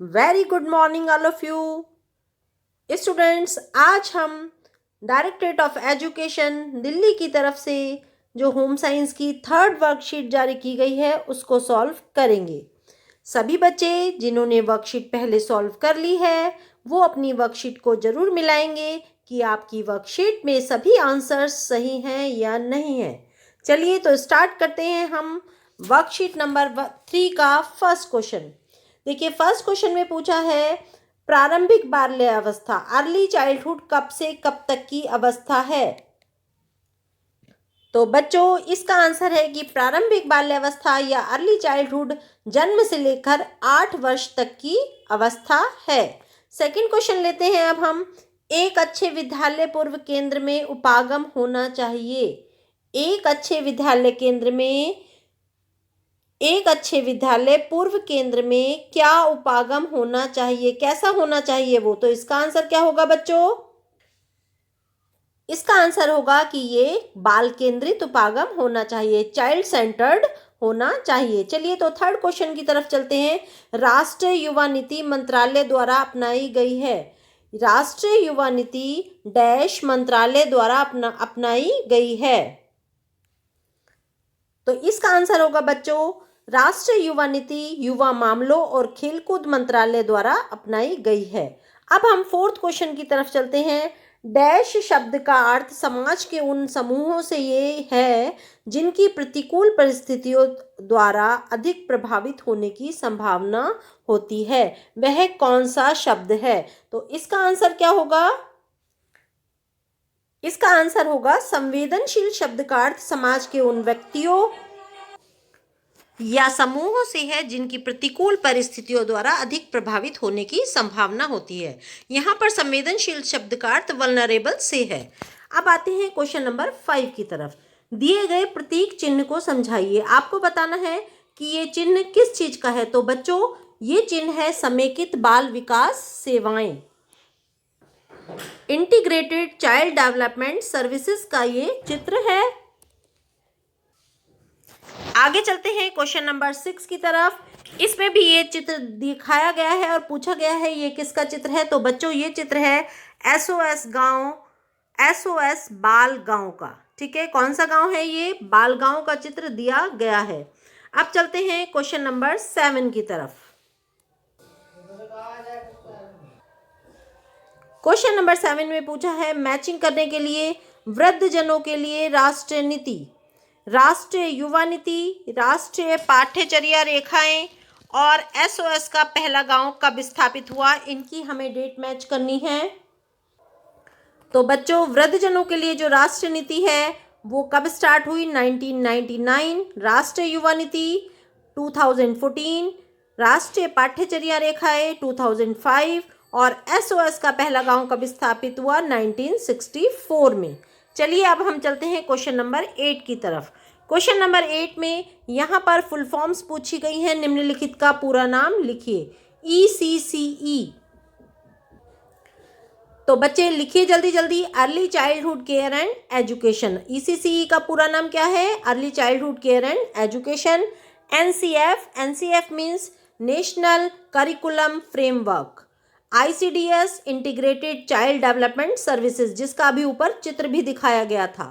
Very good morning all of you students. आज हम directorate of education Delhi की तरफ से जो होम साइंस की थर्ड वर्कशीट जारी की गई है उसको सॉल्व करेंगे। सभी बच्चे जिन्होंने वर्कशीट पहले सॉल्व कर ली है वो अपनी वर्कशीट को ज़रूर मिलाएंगे कि आपकी वर्कशीट में सभी आंसर्स सही हैं या नहीं है। चलिए तो स्टार्ट करते हैं हम वर्कशीट नंबर 3 का फर्स्ट क्वेश्चन। देखिए फर्स्ट क्वेश्चन में पूछा है प्रारंभिक बाल्यावस्था अर्ली चाइल्डहुड कब से कब तक की अवस्था है। तो बच्चों इसका आंसर है कि प्रारंभिक बाल्यावस्था या अर्ली चाइल्डहुड जन्म से लेकर 8 वर्ष तक की अवस्था है। सेकंड क्वेश्चन लेते हैं अब हम। एक अच्छे विद्यालय पूर्व केंद्र में उपागम होना चाहिए। एक अच्छे विद्यालय पूर्व केंद्र में क्या उपागम होना चाहिए, कैसा होना चाहिए वो। तो इसका आंसर क्या होगा बच्चों? इसका आंसर होगा कि ये बाल केंद्रित उपागम होना चाहिए, चाइल्ड सेंटर्ड होना चाहिए। चलिए तो थर्ड क्वेश्चन की तरफ चलते हैं। राष्ट्रीय युवा नीति मंत्रालय द्वारा अपनाई गई है। राष्ट्रीय युवा नीति डैश मंत्रालय द्वारा अपनाई गई है। तो इसका आंसर होगा बच्चों राष्ट्रीय युवा नीति युवा मामलों और खेलकूद मंत्रालय द्वारा अपनाई गई है। अब हम फोर्थ क्वेश्चन की तरफ चलते हैं। डैश शब्द का अर्थ समाज के उन समूहों से ये है जिनकी प्रतिकूल परिस्थितियों द्वारा अधिक प्रभावित होने की संभावना होती है। वह कौन सा शब्द है? तो इसका आंसर क्या होगा? इसका आंसर होगा संवेदनशील शब्द का अर्थ समाज के उन व्यक्तियों या समूहों से है जिनकी प्रतिकूल परिस्थितियों द्वारा अधिक प्रभावित होने की संभावना होती है। यहाँ पर संवेदनशील शब्द का अर्थ वल्नरेबल से है। अब आते हैं क्वेश्चन नंबर 5 की तरफ। दिए गए प्रतीक चिन्ह को समझाइए। आपको बताना है कि ये चिन्ह किस चीज का है। तो बच्चों ये चिन्ह है समेकित बाल विकास सेवाएं, इंटीग्रेटेड चाइल्ड डेवलपमेंट सर्विसेज का ये चित्र है। आगे चलते हैं क्वेश्चन नंबर 6 की तरफ। इसमें भी ये चित्र दिखाया गया है और पूछा गया है ये किसका चित्र है। तो बच्चों ये चित्र है एसओएस बाल गांव का। ठीक है, कौन सा गांव है ये? बाल गांव का चित्र दिया गया है। अब चलते हैं क्वेश्चन नंबर 7 की तरफ। क्वेश्चन नंबर 7 में पूछा है मैचिंग करने के लिए वृद्ध जनों के लिए राष्ट्रीय नीति, राष्ट्रीय युवा नीति, राष्ट्रीय पाठ्यचर्या रेखाएं और एसओएस का पहला गांव कब स्थापित हुआ, इनकी हमें डेट मैच करनी है। तो बच्चों वृद्धजनों के लिए जो राष्ट्रीय नीति है वो कब स्टार्ट हुई? 1999। राष्ट्रीय युवा नीति 2014, राष्ट्रीय पाठ्यचर्या रेखाएं 2005 और एसओएस का पहला गांव कब स्थापित हुआ? 1964 में। चलिए अब हम चलते हैं क्वेश्चन नंबर 8 की तरफ। क्वेश्चन नंबर 8 में यहाँ पर फुल फॉर्म्स पूछी गई हैं। निम्नलिखित का पूरा नाम लिखिए। ECCE। तो बच्चे लिखिए जल्दी जल्दी। Early childhood care and education. ECCE का पूरा नाम क्या है? Early childhood care and education. NCF means national curriculum framework. ICDS integrated child development services, जिसका अभी ऊपर चित्र भी दिखाया गया था।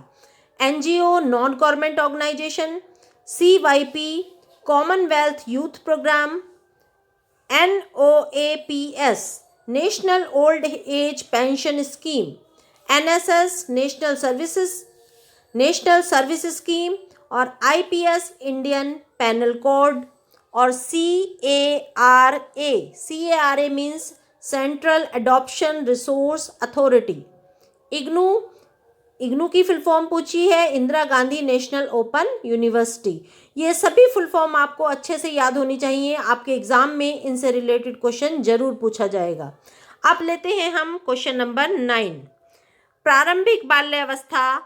NGO non government organisation. CYP commonwealth youth programme. NOAPS national old age pension scheme. NSS national service scheme और IPS Indian penal code और CARA means central adoption resource authority. IGNOU की फुल फॉर्म पूछी है Indira Gandhi national open university. ये सभी full form आपको अच्छे से याद होनी चाहिए। आपके एग्जाम में इनसे रिलेटेड क्वेश्चन जरूर पूछा जाएगा। अब लेते हैं हम क्वेश्चन नंबर 9। प्रारंभिक बाल्यावस्था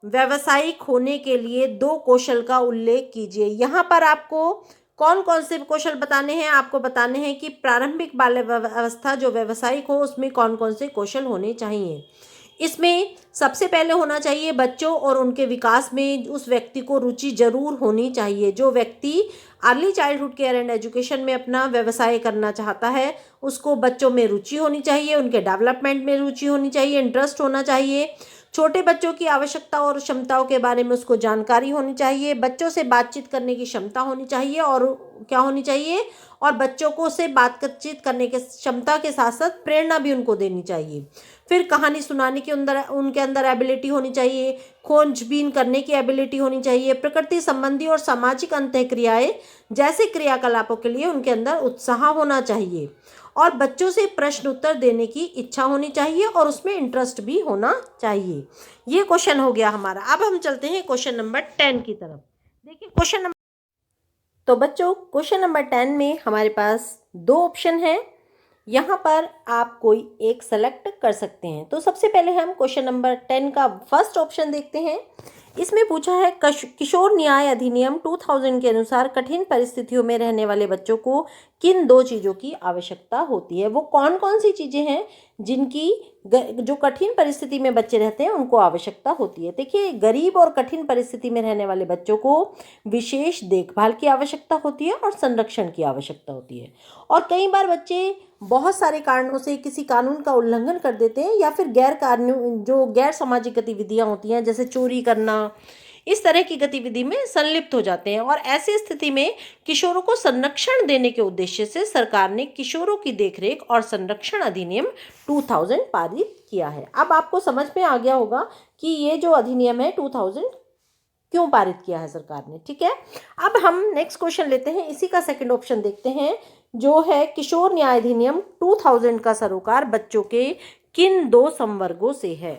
व्यावसायिक होने के लिए 2 कौशल का उल्लेख कीजिए। यहाँ पर आपको कौन कौन से कौशल बताने हैं? आपको बताने हैं कि प्रारंभिक बाल्यावस्था जो व्यावसायिक हो उसमें कौन कौन से कौशल होने चाहिए। इसमें सबसे पहले होना चाहिए बच्चों और उनके विकास में उस व्यक्ति को रुचि जरूर होनी चाहिए। जो व्यक्ति early childhood care and education में अपना व्यवसाय करना चाहता है उसको बच्चों में रुचि होनी चाहिए, उनके डेवलपमेंट में रुचि होनी चाहिए, इंटरेस्ट होना चाहिए। छोटे बच्चों की आवश्यकता और क्षमताओं के बारे में उसको जानकारी होनी चाहिए। बच्चों से बातचीत करने की क्षमता होनी चाहिए और क्या होनी चाहिए, और बच्चों को से बातचीत करने के क्षमता के साथ साथ प्रेरणा भी उनको देनी चाहिए। फिर कहानी सुनाने के अंदर उनके अंदर एबिलिटी होनी चाहिए, खोजबीन करने की एबिलिटी होनी चाहिए, प्रकृति संबंधी और सामाजिक अंतःक्रियाएं जैसे क्रियाकलापों के लिए उनके अंदर उत्साह होना चाहिए, और बच्चों से प्रश्न उत्तर देने की इच्छा होनी चाहिए और उसमें इंटरेस्ट भी होना चाहिए। ये क्वेश्चन हो गया हमारा। अब हम चलते हैं क्वेश्चन नंबर 10 की तरफ। देखिए क्वेश्चन नंबर, तो बच्चों क्वेश्चन नंबर 10 में हमारे पास दो ऑप्शन हैं। यहाँ पर आप कोई एक सेलेक्ट कर सकते हैं। तो सबसे पहले हम क्वेश्चन नंबर 10 का फर्स्ट ऑप्शन देखते हैं। इसमें पूछा है किशोर न्याय अधिनियम 2000 के अनुसार कठिन परिस्थितियों में रहने वाले बच्चों को किन दो चीज़ों की आवश्यकता होती है। वो कौन कौन सी चीज़ें हैं जिनकी जो कठिन परिस्थिति में बच्चे रहते हैं उनको आवश्यकता होती है। देखिए गरीब और कठिन परिस्थिति में रहने वाले बच्चों को विशेष देखभाल की आवश्यकता होती है और संरक्षण की आवश्यकता होती है। और कई बार बच्चे बहुत सारे कारणों से किसी कानून का उल्लंघन कर देते हैं या फिर गैर सामाजिक गतिविधियां होती हैं जैसे चोरी करना, इस तरह की गतिविधि में संलिप्त हो जाते हैं। और ऐसी स्थिति में किशोरों को संरक्षण देने के उद्देश्य से सरकार ने किशोरों की देखरेख और संरक्षण अधिनियम 2000 पारित किया है। अब आपको समझ में आ गया होगा कि ये जो अधिनियम है 2000 क्यों पारित किया है सरकार ने। ठीक है, अब हम नेक्स्ट क्वेश्चन लेते हैं। इसी का सेकंड ऑप्शन देखते हैं जो है किशोर न्याय अधिनियम 2000 का सरोकार बच्चों के किन दो संवर्गों से है।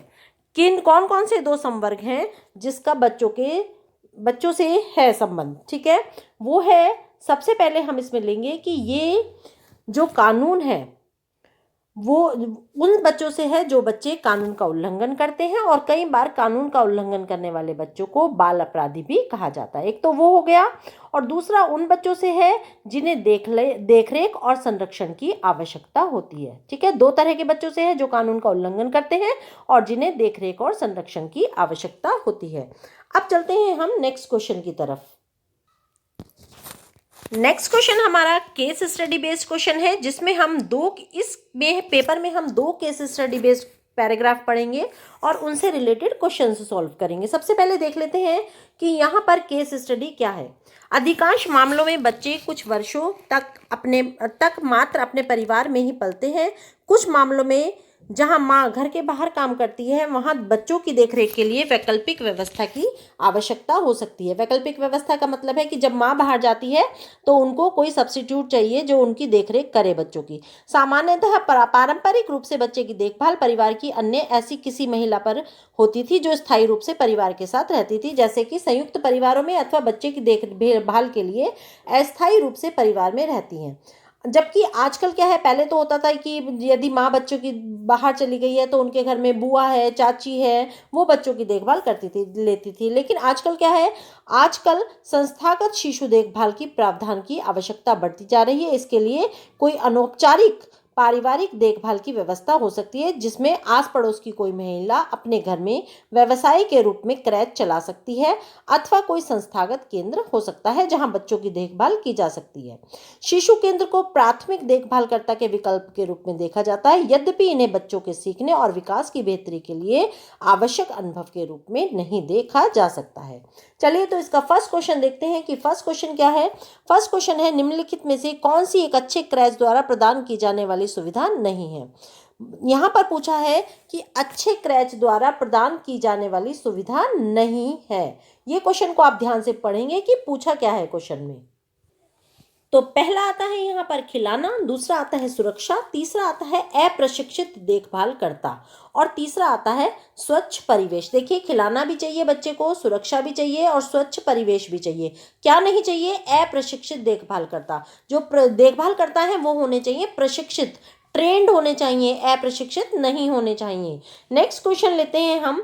कौन कौन से दो संवर्ग हैं जिसका बच्चों से है संबंध। ठीक है, वो है, सबसे पहले हम इसमें लेंगे कि ये जो कानून है वो उन बच्चों से है जो बच्चे कानून का उल्लंघन करते हैं, और कई बार कानून का उल्लंघन करने वाले बच्चों को बाल अपराधी भी कहा जाता है। एक तो वो हो गया, और दूसरा उन बच्चों से है जिन्हें देखरेख और संरक्षण की आवश्यकता होती है। ठीक है, दो तरह के बच्चों से है जो कानून का उल्लंघन करते हैं और जिन्हें देखरेख और संरक्षण की आवश्यकता होती है। अब चलते हैं हम नेक्स्ट क्वेश्चन की तरफ। नेक्स्ट क्वेश्चन हमारा केस स्टडी बेस्ड क्वेश्चन है, जिसमें हम पेपर में हम दो केस स्टडी बेस्ड पैराग्राफ पढ़ेंगे और उनसे रिलेटेड क्वेश्चन सॉल्व करेंगे। सबसे पहले देख लेते हैं कि यहाँ पर केस स्टडी क्या है। अधिकांश मामलों में बच्चे कुछ वर्षों तक मात्र अपने परिवार में ही पलते हैं। कुछ मामलों में जहां माँ घर के बाहर काम करती है वहां बच्चों की देखरेख के लिए वैकल्पिक व्यवस्था की आवश्यकता हो सकती है। वैकल्पिक व्यवस्था का मतलब है कि जब माँ बाहर जाती है तो उनको कोई सब्स्टिट्यूट चाहिए जो उनकी देखरेख करे बच्चों की। सामान्यतः पारंपरिक रूप से बच्चे की देखभाल परिवार की अन्य ऐसी किसी महिला पर होती थी जो स्थायी रूप से परिवार के साथ रहती थी, जैसे कि संयुक्त परिवारों में, अथवा बच्चे की देखभाल के लिए अस्थायी रूप से परिवार में रहती हैं। जबकि आजकल क्या है, पहले तो होता था कि यदि माँ बच्चों की बाहर चली गई है तो उनके घर में बुआ है, चाची है, वो बच्चों की देखभाल लेती थी। लेकिन आजकल क्या है, आजकल संस्थागत शिशु देखभाल की प्रावधान की आवश्यकता बढ़ती जा रही है। इसके लिए कोई अनौपचारिक पारिवारिक देखभाल की व्यवस्था हो सकती है, जिसमें आस पड़ोस की कोई महिला अपने घर में व्यवसाय के रूप में क्रैच चला सकती है, अथवा कोई संस्थागत केंद्र हो सकता है जहां बच्चों की देखभाल की जा सकती है। शिशु केंद्र को प्राथमिक देखभालकर्ता के विकल्प के रूप में देखा जाता है, यद्यपि इन्हें बच्चों के सीखने और विकास की बेहतरी के लिए आवश्यक अनुभव के रूप में नहीं देखा जा सकता है। चलिए तो इसका फर्स्ट क्वेश्चन देखते हैं कि फर्स्ट क्वेश्चन क्या है। फर्स्ट क्वेश्चन है, निम्नलिखित में से कौन सी एक अच्छे क्रैच द्वारा प्रदान की जाने वाली सुविधा नहीं है। यहाँ पर पूछा है कि अच्छे क्रैच द्वारा प्रदान की जाने वाली सुविधा नहीं है। ये क्वेश्चन को आप ध्यान से पढ़ेंगे कि पूछा क्या है क्वेश्चन में। तो पहला आता है यहाँ पर खिलाना, दूसरा आता है सुरक्षा, तीसरा आता है अप्रशिक्षित देखभालकर्ता, और तीसरा आता है स्वच्छ परिवेश। देखिए खिलाना भी चाहिए बच्चे को, सुरक्षा भी चाहिए और स्वच्छ परिवेश भी चाहिए। क्या नहीं चाहिए? अप्रशिक्षित देखभालकर्ता। जो देखभाल करता है वो होने चाहिए प्रशिक्षित, ट्रेंड होने चाहिए, अप्रशिक्षित नहीं होने चाहिए। नेक्स्ट क्वेश्चन लेते हैं हम।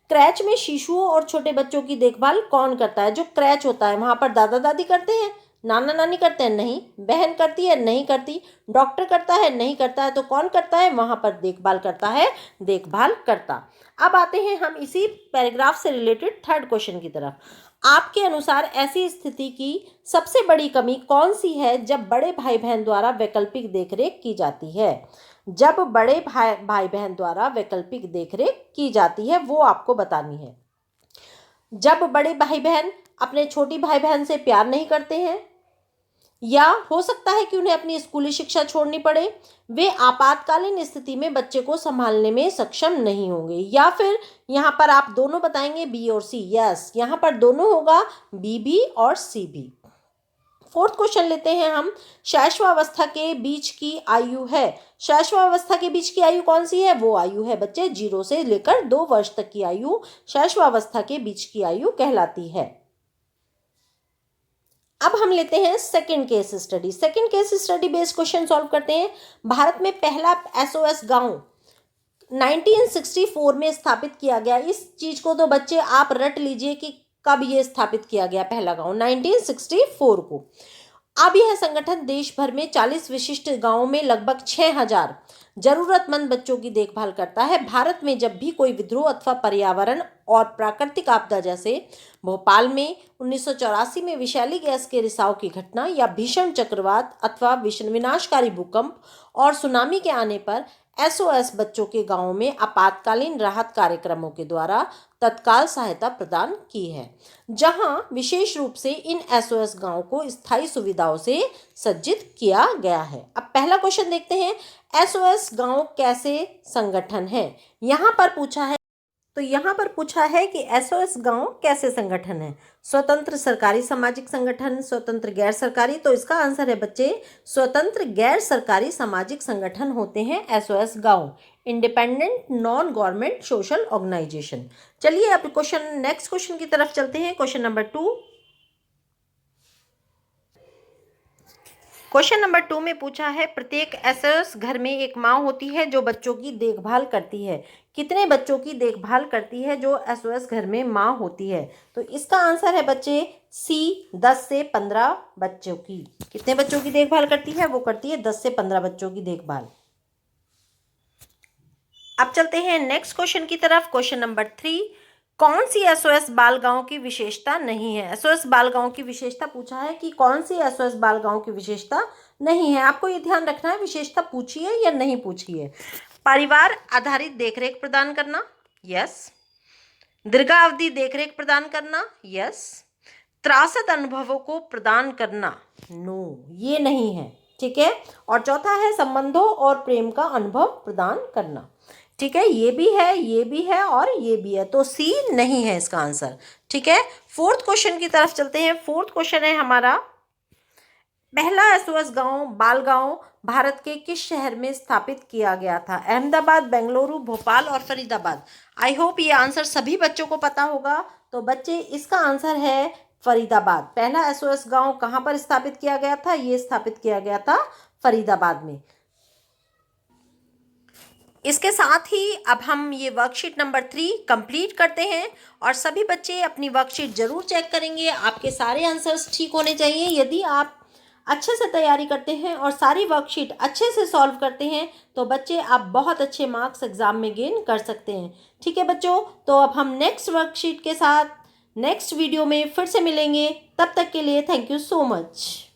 क्रैच में शिशुओं और छोटे बच्चों की देखभाल कौन करता है? जो क्रैच होता है वहां पर दादा दादी करते हैं? नाना नानी करते हैं? नहीं। बहन करती है? नहीं करती। डॉक्टर करता है? नहीं करता है। तो कौन करता है? वहाँ पर देखभाल करता है देखभाल करता। अब आते हैं हम इसी पैराग्राफ से रिलेटेड थर्ड क्वेश्चन की तरफ। आपके अनुसार ऐसी स्थिति की सबसे बड़ी कमी कौन सी है जब बड़े भाई बहन द्वारा वैकल्पिक देखरेख की जाती है? जब बड़े भाई बहन द्वारा वैकल्पिक देखरेख की जाती है वो आपको बतानी है। जब बड़े भाई बहन अपने छोटी भाई बहन से प्यार नहीं करते हैं, या हो सकता है कि उन्हें अपनी स्कूली शिक्षा छोड़नी पड़े, वे आपातकालीन स्थिति में बच्चे को संभालने में सक्षम नहीं होंगे, या फिर यहाँ पर आप दोनों बताएंगे बी और सी। यस, यहाँ पर दोनों होगा, बी भी और सी भी। फोर्थ क्वेश्चन लेते हैं हम। शैशवावस्था के बीच की आयु है। शैशवावस्था के बीच की आयु कौन सी है? वो आयु है बच्चे 0 से लेकर 2 वर्ष तक की आयु शैशवावस्था के बीच की आयु कहलाती है। अब हम लेते हैं second case study. Second case study based question solve करते हैं। भारत में पहला एसओएस गांव 1964 में स्थापित किया गया। इस चीज को तो बच्चे आप रट लीजिए कि कब ये स्थापित किया गया पहला गांव, 1964 को। अब यह संगठन देश भर में 40 विशिष्ट गांवों में लगभग 6000 जरूरतमंद बच्चों की देखभाल करता है। भारत में जब भी कोई विद्रोह अथवा पर्यावरण और प्राकृतिक आपदा, जैसे भोपाल में 1984 में विषैली गैस के रिसाव की घटना, या भीषण चक्रवात अथवा विनाशकारी भूकंप और सुनामी के आने पर एसओएस बच्चों के गांवों में आपातकालीन राहत कार्यक्रमों के द्वारा तत्काल सहायता प्रदान की है, जहां विशेष रूप से इन एसओएस गांवों को स्थायी सुविधाओं से सज्जित किया गया है। अब पहला क्वेश्चन देखते हैं, एसओएस गांव कैसे संगठन है? यहाँ पर पूछा है कि एसओएस गांव कैसे संगठन है? स्वतंत्र सरकारी सामाजिक संगठन, स्वतंत्र गैर सरकारी। तो इसका आंसर है बच्चे स्वतंत्र गैर सरकारी सामाजिक संगठन होते हैं एसओएस गांव, independent non government social organisation. चलिए अब नेक्स्ट क्वेश्चन की तरफ चलते हैं। Question number 2। क्वेश्चन नंबर 2 में पूछा है, प्रत्येक एसओएस घर में एक माँ होती है जो बच्चों की देखभाल करती है। कितने बच्चों की देखभाल करती है जो एसओएस घर में माँ होती है? तो इसका आंसर है बच्चे सी, 10 से 15 बच्चों की। कितने बच्चों की देखभाल करती है? वो करती है 10 से 15 बच्चों की देखभाल। अब चलते हैं नेक्स्ट क्वेश्चन की तरफ। क्वेश्चन नंबर 3, कौन सी एसओएस बाल गांव की विशेषता नहीं है? एसओएस बाल गांव की विशेषता पूछा है कि कौन सी एसओएस बाल गांव की विशेषता नहीं है। आपको ये ध्यान रखना है विशेषता पूछी है या नहीं पूछी है। परिवार आधारित देखरेख प्रदान करना, यस। दीर्घावधि देखरेख प्रदान करना, यस। त्रासद अनुभवों को प्रदान करना, नो, ये नहीं है। ठीक है। और चौथा है संबंधों और प्रेम का अनुभव प्रदान करना। ठीक है, ये भी है, ये भी है और ये भी है, तो सी नहीं है इसका आंसर। ठीक है। फोर्थ क्वेश्चन की तरफ चलते हैं। फोर्थ क्वेश्चन है हमारा, पहला एसओएस गांव बाल गांव भारत के किस शहर में स्थापित किया गया था? अहमदाबाद, बेंगलुरु, भोपाल और फरीदाबाद। आई होप ये आंसर सभी बच्चों को पता होगा। तो बच्चे इसका आंसर है फरीदाबाद। पहला एसओएस गांव कहाँ पर स्थापित किया गया था? ये स्थापित किया गया था फरीदाबाद में। इसके साथ ही अब हम ये वर्कशीट नंबर 3 कंप्लीट करते हैं, और सभी बच्चे अपनी वर्कशीट जरूर चेक करेंगे। आपके सारे आंसर्स ठीक होने चाहिए। यदि आप अच्छे से तैयारी करते हैं और सारी वर्कशीट अच्छे से सॉल्व करते हैं तो बच्चे आप बहुत अच्छे मार्क्स एग्जाम में गेन कर सकते हैं। ठीक है बच्चों, तो अब हम नेक्स्ट वर्कशीट के साथ नेक्स्ट वीडियो में फिर से मिलेंगे। तब तक के लिए थैंक यू सो मच।